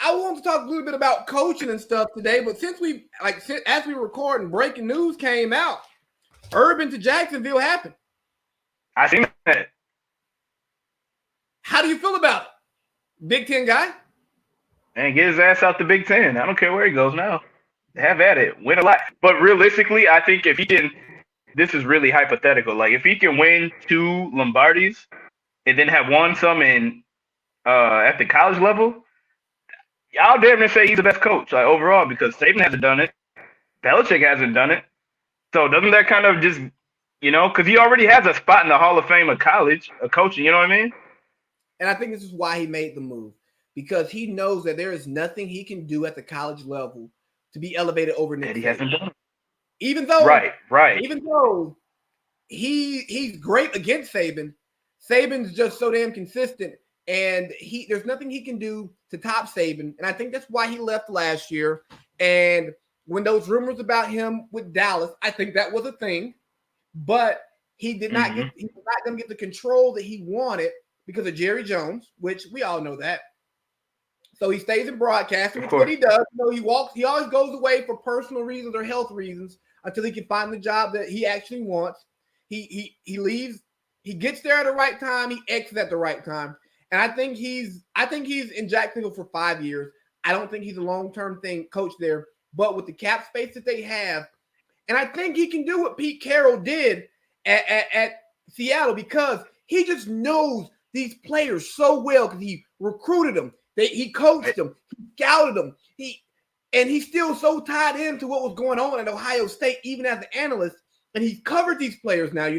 I want to talk a little bit about coaching and stuff today, but as we record and breaking news came out, Urban to Jacksonville happened. I seen that. How do you feel about it? Big Ten guy? And get his ass out the Big Ten. I don't care where he goes now. Have at it. Win a lot. But realistically, I think if he can, this is really hypothetical. Like if he can win 2 Lombardis and then have won some in at the college level, I'll damn near say he's the best coach like overall because Saban hasn't done it. Belichick hasn't done it. So doesn't that kind of just because he already has a spot in the Hall of Fame of college, of coaching. You know what I mean? And I think this is why he made the move, because he knows that there is nothing he can do at the college level to be elevated over Nick That he Saban. hasn't done. Even though, right. Even though he's great against Saban, Saban's just so damn consistent, and there's nothing he can do to top Saban. And I think that's why he left last year. And when those rumors about him with Dallas, I think that was a thing, but he did not get. He was not going to get the control that he wanted because of Jerry Jones, which we all know that. So he stays in broadcasting, which is what he does. He always goes away for personal reasons or health reasons until he can find the job that he actually wants. He leaves, he gets there at the right time, he exits at the right time. And I think he's in Jacksonville for 5 years. I don't think he's a long-term coach there, but with the cap space that they have, and I think he can do what Pete Carroll did at Seattle because he just knows these players so well because he recruited them. He coached them, he scouted them, he's still so tied into what was going on at Ohio State, even as an analyst, and he's covered these players now.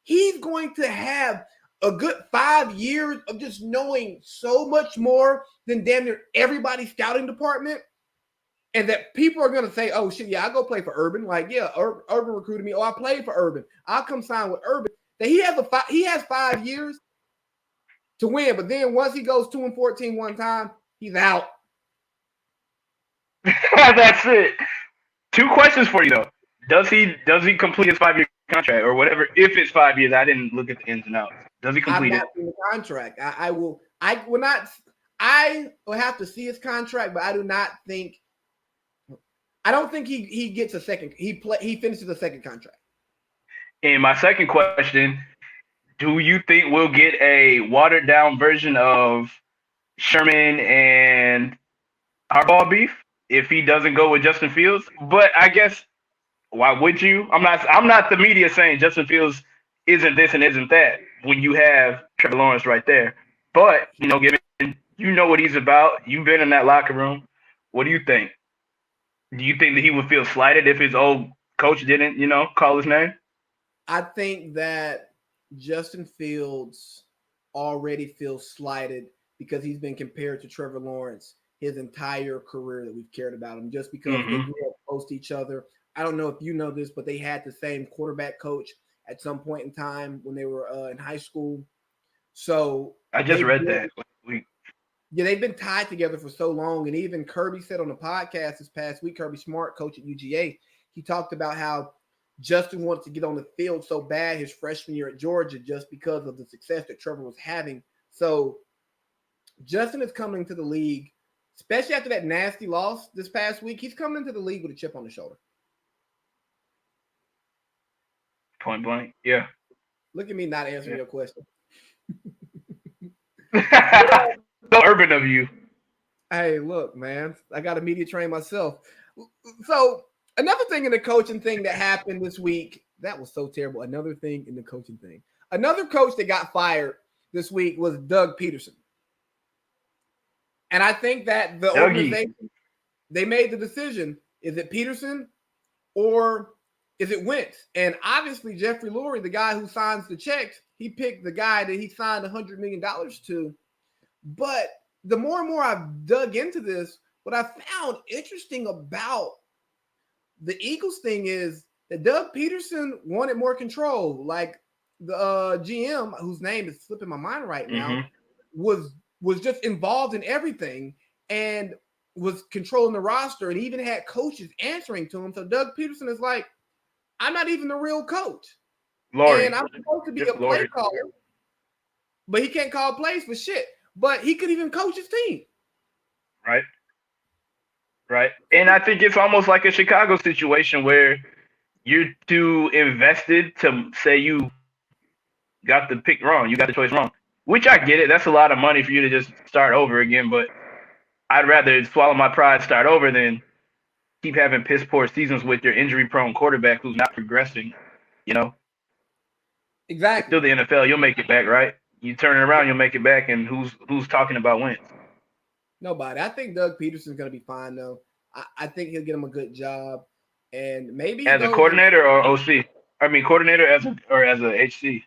He's going to have a good 5 years of just knowing so much more than damn near everybody's scouting department, and that people are going to say, oh, shit, yeah, I'll go play for Urban. Like, yeah, Urban recruited me. Oh, I played for Urban. I'll come sign with Urban. That he has 5 years to win, but then once he goes 2-14 one time, he's out. That's it. 2 questions for you though. Does he complete his 5-year contract or whatever? If it's 5 years, I didn't look at the ins and outs. Does he complete it? I've not seen the contract. I will not. I will have to see his contract, but I don't think he gets a second. He finishes a second contract. And my second question: do you think we'll get a watered down version of Sherman and Harbaugh beef if he doesn't go with Justin Fields? But I guess why would you? I'm not the media saying Justin Fields isn't this and isn't that when you have Trevor Lawrence right there. But given what he's about, you've been in that locker room. What do you think? Do you think that he would feel slighted if his old coach didn't, call his name? I think that Justin Fields already feels slighted because he's been compared to Trevor Lawrence his entire career that we've cared about him just because they grew up close to each other. I don't know if you know this, but they had the same quarterback coach at some point in time when they were in high school. So I just read that. Yeah, they've been tied together for so long. And even Kirby said on the podcast this past week, Kirby Smart, coach at UGA, he talked about how Justin wanted to get on the field so bad his freshman year at Georgia just because of the success that Trevor was having. So Justin is coming to the league, especially after that nasty loss this past week. He's coming into the league with a chip on his shoulder. Point blank, yeah. Look at me not answering your question. So urban of you. Hey, look, man, I got a media train myself. So another thing in the coaching thing that happened this week, that was so terrible. Another thing in the coaching thing. Another coach that got fired this week was Doug Peterson. And I think that the organization, they made the decision, is it Peterson or is it Wentz? And obviously Jeffrey Lurie, the guy who signs the checks, he picked the guy that he signed $100 million to. But the more and more I've dug into this, what I found interesting about the Eagles thing is that Doug Peterson wanted more control. Like the GM, whose name is slipping my mind right now, was just involved in everything and was controlling the roster and even had coaches answering to him. So Doug Peterson is like, I'm not even the real coach. And I'm supposed to be a play caller, but he can't call plays for shit. But he could even coach his team. Right. right? And I think it's almost like a Chicago situation where you're too invested to say you got the pick wrong, you got the choice wrong. Which I get it. That's a lot of money for you to just start over again, but I'd rather swallow my pride, start over than keep having piss poor seasons with your injury prone quarterback who's not progressing. You know, it's Exactly. still the NFL. You'll make it back, right? You turn it around, you'll make it back. And who's talking about wins? Nobody. I think Doug Peterson's going to be fine though. I think he'll get him a good job, and maybe he As a goes. coordinator or OC? I mean, coordinator as a HC.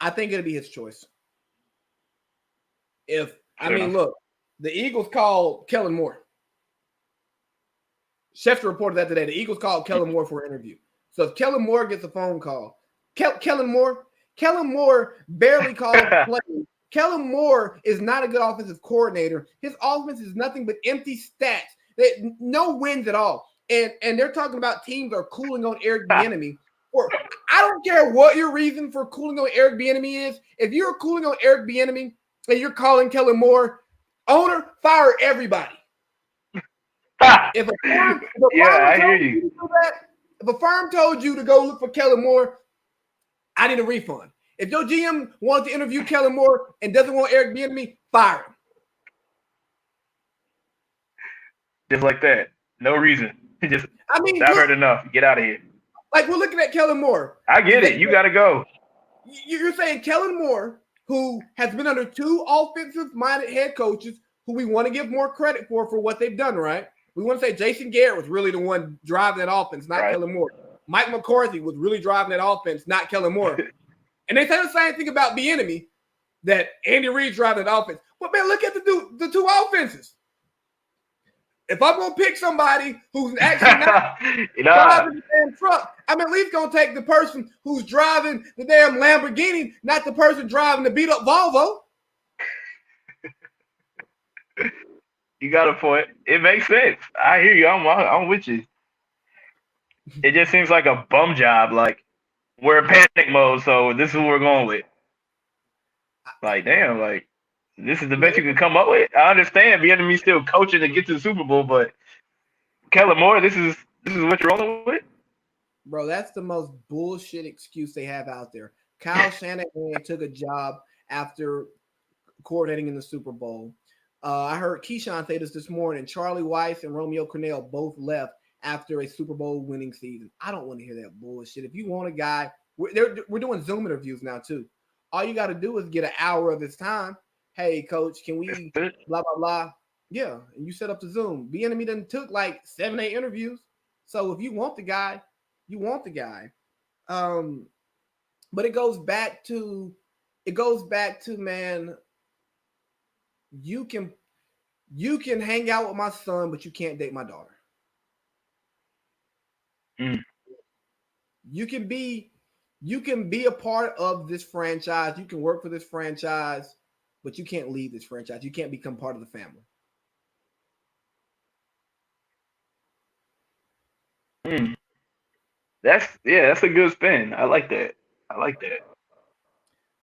I think it'll be his choice. If I Fair mean, enough. look, the Eagles called Kellen Moore. Schefter reported that today. The Eagles called Kellen Moore for an interview. So if Kellen Moore gets a phone call, Kellen Moore barely calls plays. Kellen Moore is not a good offensive coordinator. His offense is nothing but empty stats. No wins at all. And they're talking about teams are cooling on Eric Bieniemy. Or I don't care what your reason for cooling on Eric Bieniemy is. If you're cooling on Eric Bieniemy and you're calling Kellen Moore, owner, fire everybody. If a firm, Yeah, I hear told you you. to do that, if a firm told you to go look for Kellen Moore, I need a refund. If your GM wants to interview Kellen Moore and doesn't want Eric Bieniemy, fire him. Just like that. No reason. Just I mean, I've heard look, enough. Get out of here. like we're looking at Kellen Moore. I get it. You got to go. You're saying Kellen Moore, who has been under two offensive-minded head coaches, who we want to give more credit for what they've done, right? We want to say Jason Garrett was really the one driving that offense, not Right. Kellen Moore. Mike McCarthy was really driving that offense, not Kellen Moore. And they say the same thing about Bieniemy, that Andy Reid's driving that offense. But man, look at the two offenses. If I'm gonna pick somebody who's actually not driving the damn truck, I'm at least gonna take the person who's driving the damn Lamborghini, not the person driving the beat up Volvo. You got a point. It makes sense. I hear you. I'm with you. It just seems like a bum job. Like we're in panic mode, so this is what we're going with. Like damn, like this is the best you can come up with. I understand the enemy still coaching to get to the Super Bowl, but Kellen Moore, this is what you're rolling with. Bro, that's the most bullshit excuse they have out there. Kyle Shanahan took a job after coordinating in the Super Bowl. I heard Keyshawn say this morning. Charlie Weiss and Romeo Cornell both left after a Super Bowl winning season. I don't want to hear that bullshit. If you want a guy, we're doing Zoom interviews now too. All you got to do is get an hour of his time. Hey, coach, can we blah blah blah? Yeah, and you set up the Zoom. Bieniemy done took like 7-8 interviews. So if you want the guy, you want the guy. But it goes back to man, you can hang out with my son, but you can't date my daughter. Mm. You can be a part of this franchise. You can work for this franchise, but you can't leave this franchise. You can't become part of the family. Mm. That's a good spin. I like that. I like that.